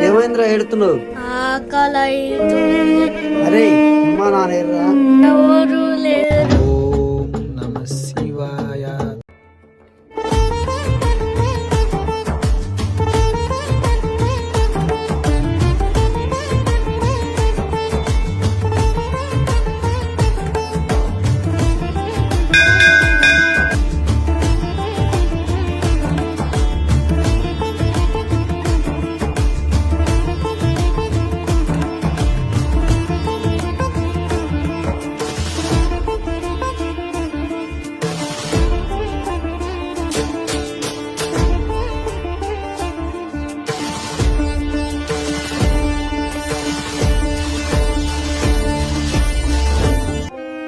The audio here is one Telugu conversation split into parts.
ఏమైందిరా ఏడుతున్నావు? ఆకలి అరే అమ్మా నానేర్రా. ఎవరు లేరు. ఓం నమ శివాయ.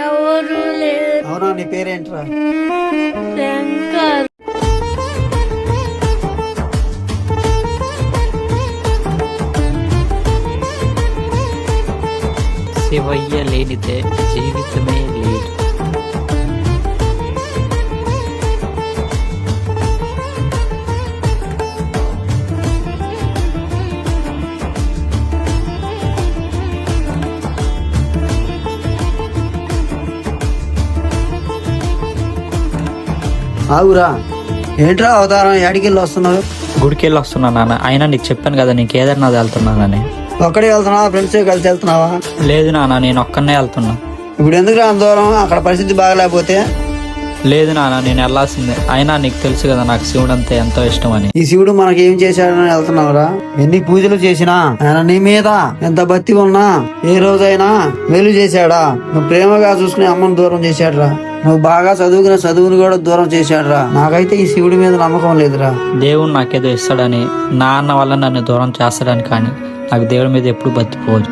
ఎవరు లేరు. అవునా, నీ పేరేంట్రా? శంకర్. శివయ్య లేనిదే జీవితమే లేదు. ఆగురా, ఏంట్రా అవతారం? ఎడికెళ్ళి వస్తున్నావు? గుడికెళ్ళి వస్తున్నా నాన్న. అయినా నీకు చెప్పాను కదా నీకు ఏదన్నా వెళ్తున్నానని. ఒక్కడే వెళ్తున్నావా? ఫ్రెండ్స్ కలిసి వెళ్తున్నావా? లేదు నాన్న, నేను ఒక్కనే వెళ్తున్నా. ఇప్పుడు ఎందుకు రా దూరం? అక్కడ పరిస్థితి బాగలేకపోతే? లేదు నాన్న, నేను వెళ్ళాల్సిందే. అయినా నీకు తెలుసు కదా నాకు శివుడు అంటే ఎంతో ఇష్టం అని. ఈ శివుడు మనకి ఏం చేశాడని వెళ్తున్నావురా? ఎన్ని పూజలు చేసినా ఆయన నీ మీద ఎంత భక్తి ఉన్నా ఏ రోజైనా మేలు చేశాడా? నువ్వు ప్రేమగా చూసుకుని అమ్మను దూరం చేశాడురా. నువ్వు బాగా చదువుకున్న చదువుని కూడా దూరం చేశాడురా. నాకైతే ఈ శివుడి మీద నమ్మకం లేదురా. దేవుడు నాకేదో ఇస్తాడని, నాన్న వల్ల నన్ను దూరం చేస్తాడని, కానీ నాకు దేవుడి మీద ఎప్పుడు బతిపోదు.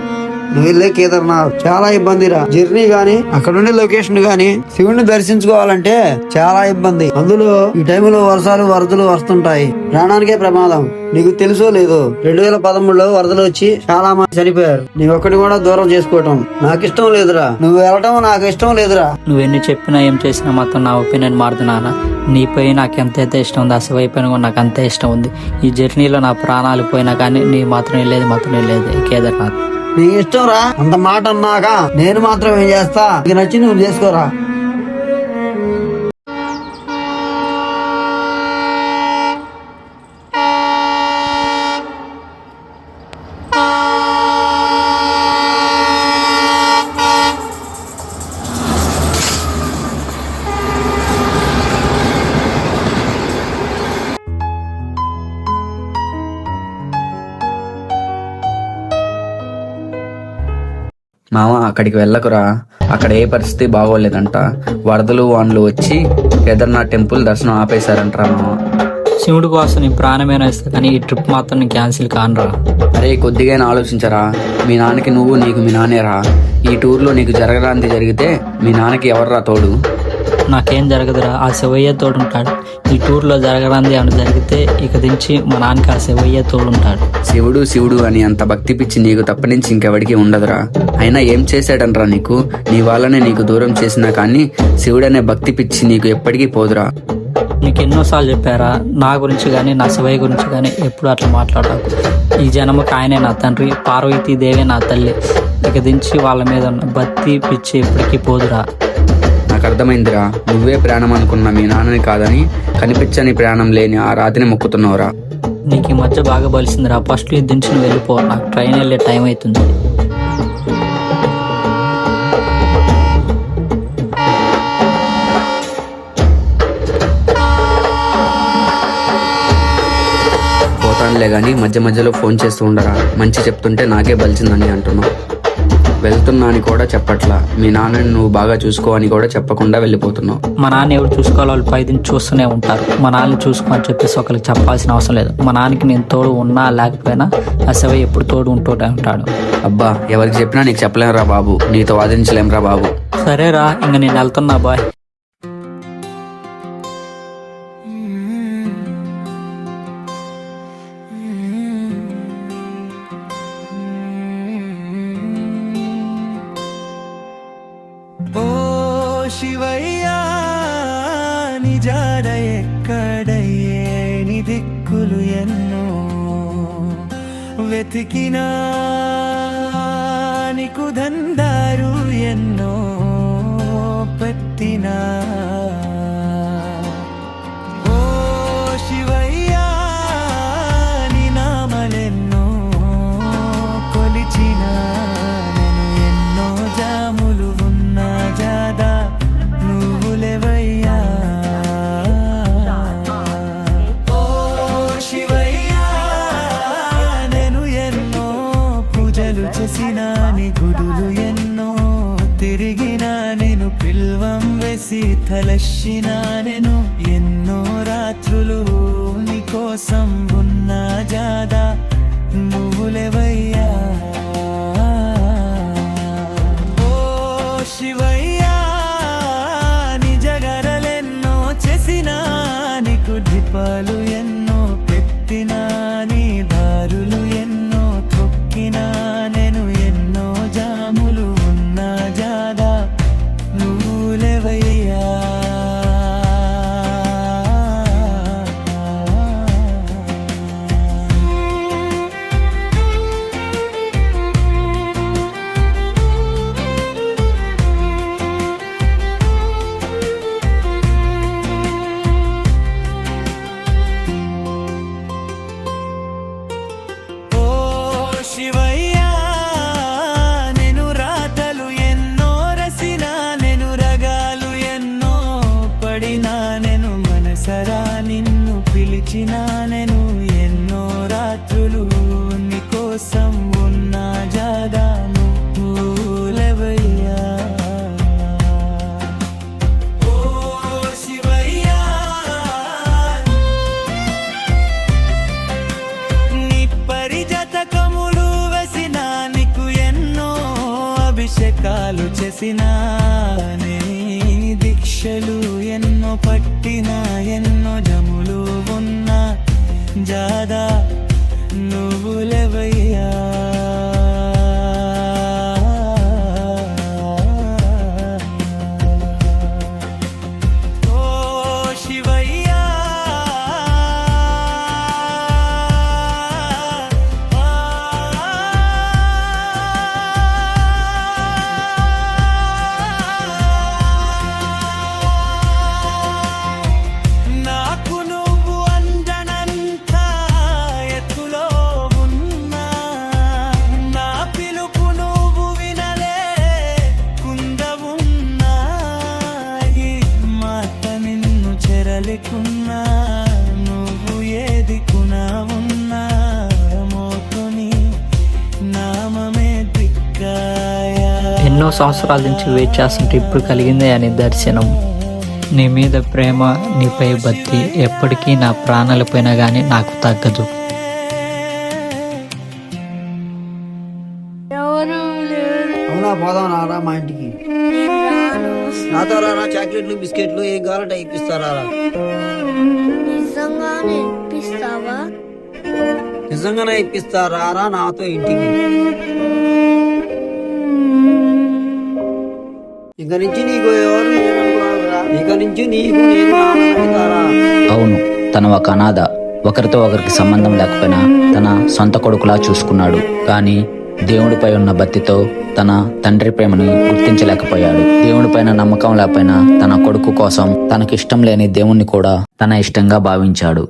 నువ్వు వెళ్ళే కేదార్నాథ్ చాలా ఇబ్బందిరా. జర్నీ గాని అక్కడ ఉండే లొకేషన్ గాని శివుడిని దర్శించుకోవాలంటే చాలా ఇబ్బంది. అందులో ఈ టైంలో వర్షాలు వరదలు వస్తుంటాయి. ప్రాణానికే ప్రమాదం. నీకు తెలుసో లేదో 2013లో వరదలు వచ్చి చాలా మంది చనిపోయారు. నీ ఒక్కటి కూడా దూరం చేసుకోవటం నాకు ఇష్టం లేదురా. నువ్వు వెళ్ళటం నాకు ఇష్టం లేదురా. నువ్వెన్ని చెప్పినా ఏం చేసినా మాత్రం నా ఒపీనియన్ మారుదు నాన్న. నీపై నాకు ఎంతైతే ఇష్టం ఉంది, ఆ శివయ్య పైన కూడా నాకు అంతే ఇష్టం ఉంది. ఈ జర్నీలో నా ప్రాణాలు పోయినా కానీ నీ మాత్రం వెళ్ళేది కేదార్నాథ్. నీ ఇష్టం రా. అంత మాట అన్నాక నేను మాత్రం ఏం చేస్తా? నీకు నచ్చి నువ్వు చేసుకోరా. మామ అక్కడికి వెళ్ళకురా, అక్కడ ఏ పరిస్థితి బాగోలేదంట. వరదలు వానలు వచ్చి కేదార్నాథ్ టెంపుల్ దర్శనం ఆపేశారంటరా మామ. శివుడి కోసం నీ ప్రాణమైనా ఇస్తా కానీ ఈ ట్రిప్ మాత్రం నీ క్యాన్సిల్ కానరా. అరే కొద్దిగా ఆలోచించరా. మీ నాన్నకి నువ్వు, నీకు మీ నాన్నేరా. ఈ టూర్లో నీకు జరగరాంది జరిగితే మీ నాన్నకి ఎవర్రా తోడు? నాకేం జరగదురా, ఆ శివయ్య తోడుంటాడు. ఈ టూర్లో జరగరాంది అని జరిగితే ఇక దించి మా నాన్నకి ఆ శివయ్య తోడుంటాడు. శివుడు శివుడు అని అంత భక్తి పిచ్చి నీకు తప్పనించి ఇంకెవడికి ఉండదురా. అయినా ఏం చేశాడనరా నీకు? నీ వాళ్ళనే నీకు దూరం చేసినా కానీ శివుడనే భక్తి పిచ్చి నీకు ఎప్పటికీ పోదురా. నీకు ఎన్నోసార్లు చెప్పారా, నా గురించి కానీ నా శివయ్య గురించి కానీ ఎప్పుడు అట్లా మాట్లాడాకు. ఈ జన్మకు ఆయనే నా తండ్రి, పార్వతీదేవే నా తల్లి. ఇక దించి వాళ్ళ మీద ఉన్న భక్తి పిచ్చి ఎప్పటికీ పోదురా. నాకు అర్థమైందిరా. నువ్వే ప్రాణం అనుకున్న మీ నాన్నని కాదని కనిపించని ప్రాణం లేని ఆ రాతిని మొక్కుతున్నావురా. నీకు ఈ మధ్య బాగా బలిసిందిరా. ఫస్ట్ దించి నువ్వు వెళ్ళిపో, నాకు ట్రైన్ వెళ్ళే టైం అవుతుంది. పోతానులే కానీ మధ్య మధ్యలో ఫోన్ చేస్తూ ఉండరా. మంచి చెప్తుంటే నాకే బలిసిందని అంటున్నావు. వెళ్తున్నా అని కూడా చెప్పట్లా. మీ నాన్నని నువ్వు బాగా చూసుకో అని కూడా చెప్పకుండా వెళ్ళిపోతున్నావు. మా నాన్న ఎవరు చూసుకోవాలో వాళ్ళు పైదిని చూస్తూనే ఉంటారు. మా నాన్నని చూసుకోమని చెప్పేసి ఒకరికి చెప్పాల్సిన అవసరం లేదు. మా నాన్నకి నేను తోడు ఉన్నా లేకపోయినా ఆ శివయ్య ఎప్పుడు తోడు ఉంటూనే ఉంటాడు. అబ్బా ఎవరికి చెప్పినా నీకు చెప్పలేంరా బాబు. నీతో వాదించలేంరా బాబు. సరేరా, ఇంక నేను వెళ్తున్నా బాయ్. శివయ్యా నిజాడ ఎక్కడయ్యే దిక్కులు ఎన్నో వెతికినా నీకు దందారు ఎన్నో పెట్టినా ఓ శివయ్యా నీ నామలెన్నో కొలిచినా నేను ఎన్నో జాములు ఉన్నా జాదా నువ్వులెవయ్యా ఓ శివయ్యా నేను ఎన్నో పూజలు చేసినా నీ గుడులు ఎన్నో తిరిగినా నేను పిల్వం వేసి తలశ్చినా నేను ఎన్నో రాత్రులు నీకోసం ఉన్నా జాదా నువ్వులెవయ్యా ఓ శివయ్యా నీ జగరలెన్నో చేసినా నీకు దీపాలు ఎన్నో పెట్టినా నీ దారులు ఎన్నో తొక్కినా నేను ఎన్నో జాములు ఉన్నా జాదా నువ్వులెవయ్యా ఓ శివయ్యా నేను రాతలు ఎన్నో రసినా నేను రగాలు ఎన్నో పడినా నేను మనసరా నిన్ను పిలిచినా నేను ఎన్నో రాత్రులు నీకోసం ఉన్నా జాదా నువ్వులెవయ్యా ఓ శివయ్యా నీ పరిజతకములు వేసినా నీకు ఎన్నో అభిషేకాలు చేసినా నీ దీక్షలు ఎన్నో పట్టినా ఎన్నో జములు ఉన్నా జాదా నువ్వులెవయ్యా ఓ శివయ్యా నాకు నువ్వు అందనంత ఎత్తులో ఉన్నా నా పిలుపు నువ్వు వినలే కుందవున్నా ఈ మాట నిన్ను చెరలికున్నా నువ్వు ఏది కునా ఉన్నా మోతుని నామమే దిక్కాయా ఎన్నో సంవత్సరాల నుంచి వెయిట్ చేస్తుంటే ఇప్పుడు కలిగిందే అని దర్శనం. నీ మీద ప్రేమ, నీపై భక్తి ఎప్పటికీ నా ప్రాణాలపైన కానీ నాకు తగ్గదు. ఎవరు లేరు. అవునా, పోదాం రారా మా ఇంటికి. నేను రాను. నాతో రారా, చాక్లెట్లు బిస్కెట్లు ఏం కావాలంటే ఇప్పిస్తారా? నిజంగానే ఇప్పిస్తావా? నిజంగానే ఇప్పిస్తారా? నాతో ఇంటికి. ఇక నుంచి నీకు ఎవరు లేరనుకున్నావురా? ఇక నుంచి నీకు నేను నాన్నవుతారా? అవును, తను ఒక అనాథ. ఒకరితో ఒకరికి సంబంధం లేకపోయినా తన సొంత కొడుకులా చూసుకున్నాడు. కానీ దేవుడిపై ఉన్న భక్తితో తన తండ్రి ప్రేమను గుర్తించలేకపోయాడు. దేవుడిపైన నమ్మకం లేకపోయినా తన కొడుకు కోసం తనకిష్టం లేని దేవుణ్ణి కూడా తన ఇష్టంగా భావించాడు.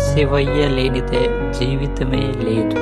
శివయ్య లేనిదే జీవితమే లేదు.